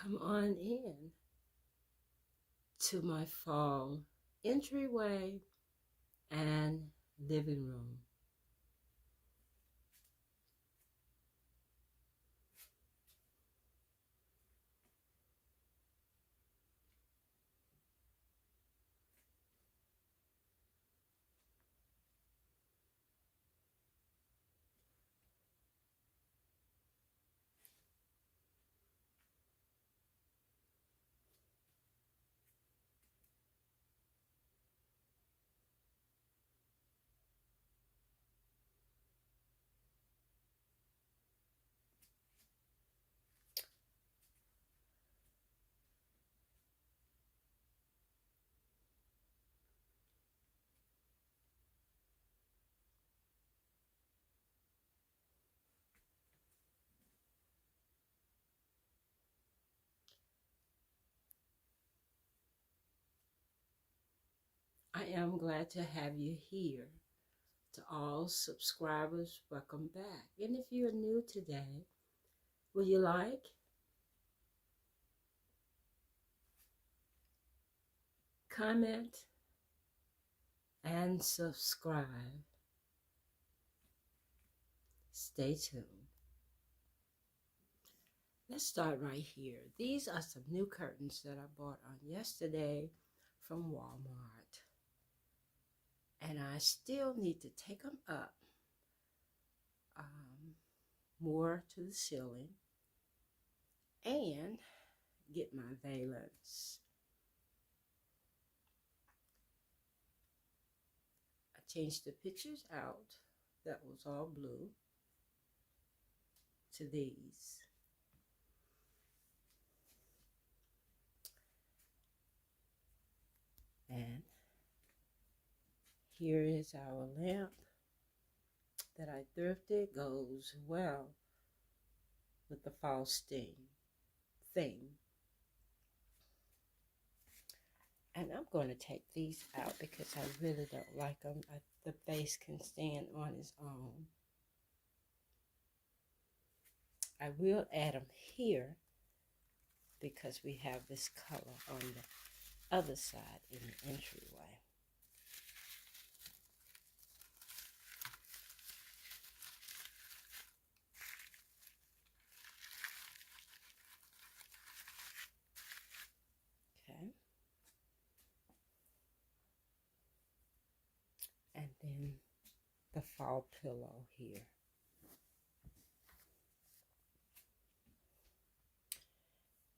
Come on in to my fall entryway and living room. I am glad to have you here. To all subscribers, welcome back. And if you're new today, will you like, comment, and subscribe? Stay tuned. Let's start right here. These are some new curtains that I bought on yesterday from Walmart. And I still need to take them up more to the ceiling and get my valance. I changed the pictures out that was all blue to these. And here is our lamp that I thrifted. Goes well with the false theme. And I'm going to take these out because I really don't like them. The base can stand on its own. I will add them here because we have this color on the other side in the entryway. Okay. And then the fall pillow here.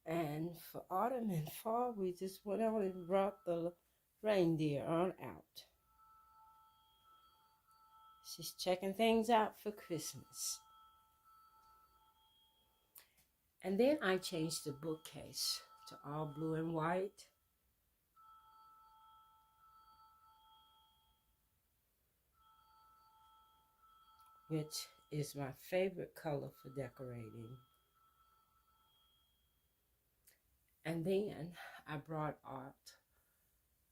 And for autumn and fall, we just went on and brought the reindeer on out. She's checking things out for Christmas. And then I changed the bookcase to all blue and white. Which is my favorite color for decorating. And then I brought out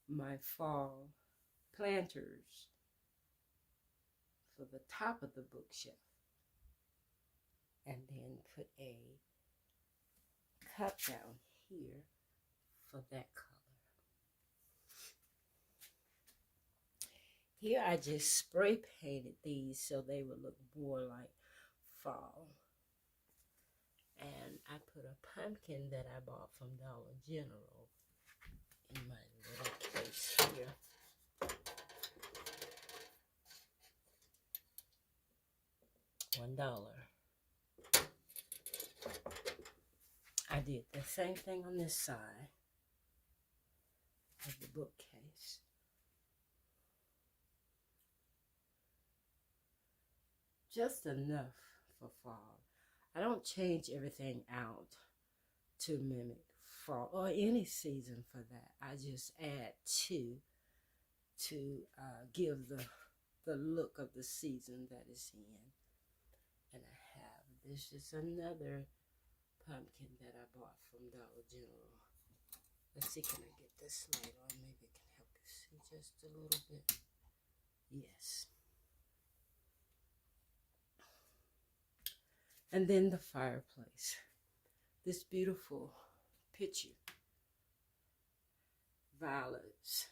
my fall planters for the top of the bookshelf. And then put a cup down here for that color. Here I just spray painted these so they would look more like fall. And I put a pumpkin that I bought from Dollar General in my little case here. $1. I did the same thing on this side of the bookcase. Just enough for fall. I don't change everything out to mimic fall or any season for that. I just add to give the look of the season that it's in. And I have, this is another pumpkin that I bought from Dollar General. Let's see, can I get this light on? Maybe it can help you see just a little bit. Yes. And then the fireplace. This beautiful picture. Violets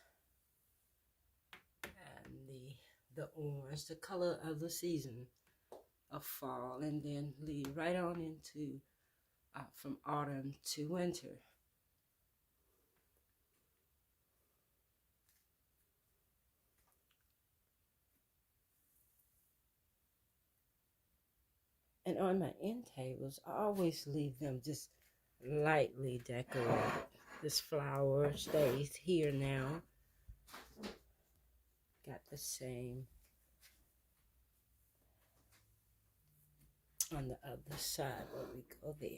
and the orange, the color of the season of fall, and then lead right on into from autumn to winter. And on my end tables, I always leave them just lightly decorated. This flower stays here now. Got the same on the other side where we go there.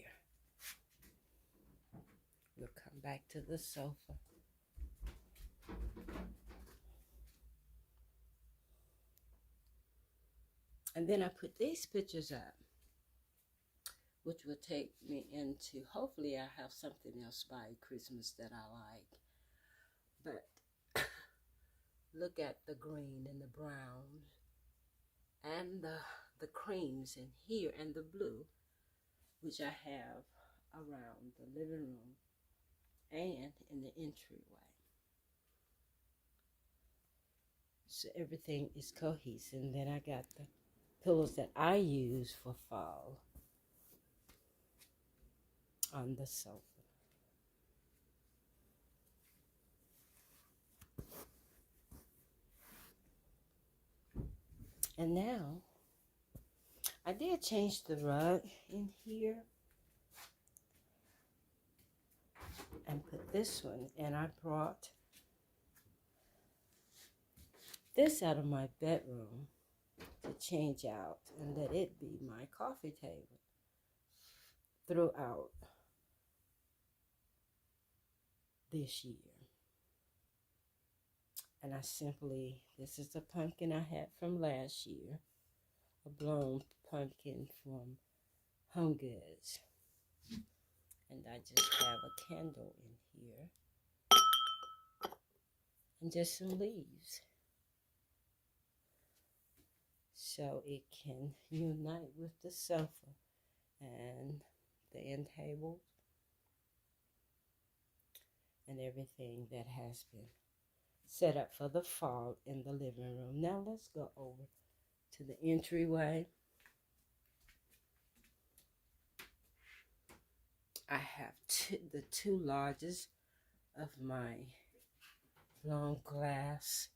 We'll come back to the sofa. And then I put these pictures up, which will take me into, hopefully I have something else by Christmas that I like. But look at the green and the brown and the creams in here and the blue, which I have around the living room and in the entryway. So everything is cohesive. And then I got the pillows that I use for fall on the sofa. And now, I did change the rug in here and put this one, and I brought this out of my bedroom to change out and let it be my coffee table throughout this year. And I simply, this is a pumpkin I had from last year, a blown pumpkin from Home Goods. And I just have a candle in here and just some leaves, so it can unite with the sofa and the end table and everything that has been set up for the fall in the living room. Now let's go over to the entryway. I have the two largest of my long glass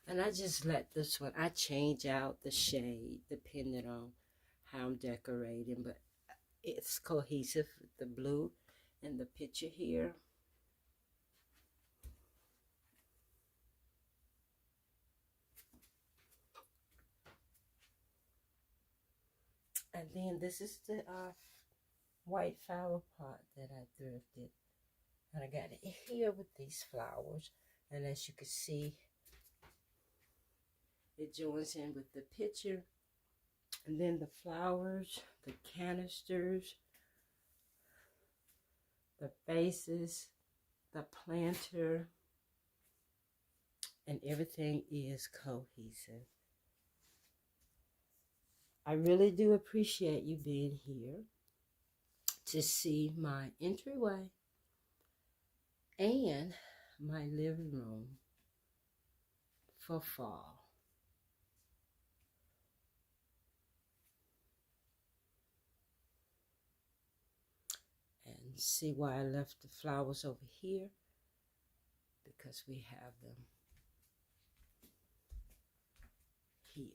and I just let this one, I change out the shade depending on how I'm decorating, but it's cohesive with the blue in the picture here. And then this is the white flower pot that I thrifted. And I got it here with these flowers. And as you can see, it joins in with the picture. And then the flowers, the canisters, the vases, the planter, and everything is cohesive. I really do appreciate you being here to see my entryway and my living room for fall. And see why I left the flowers over here, because we have them here.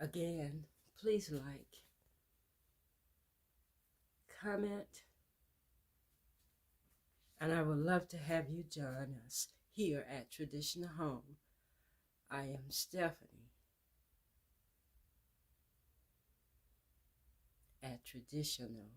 Again, please like, comment, and I would love to have you join us here at Traditional Home. I am Stephanie at Traditional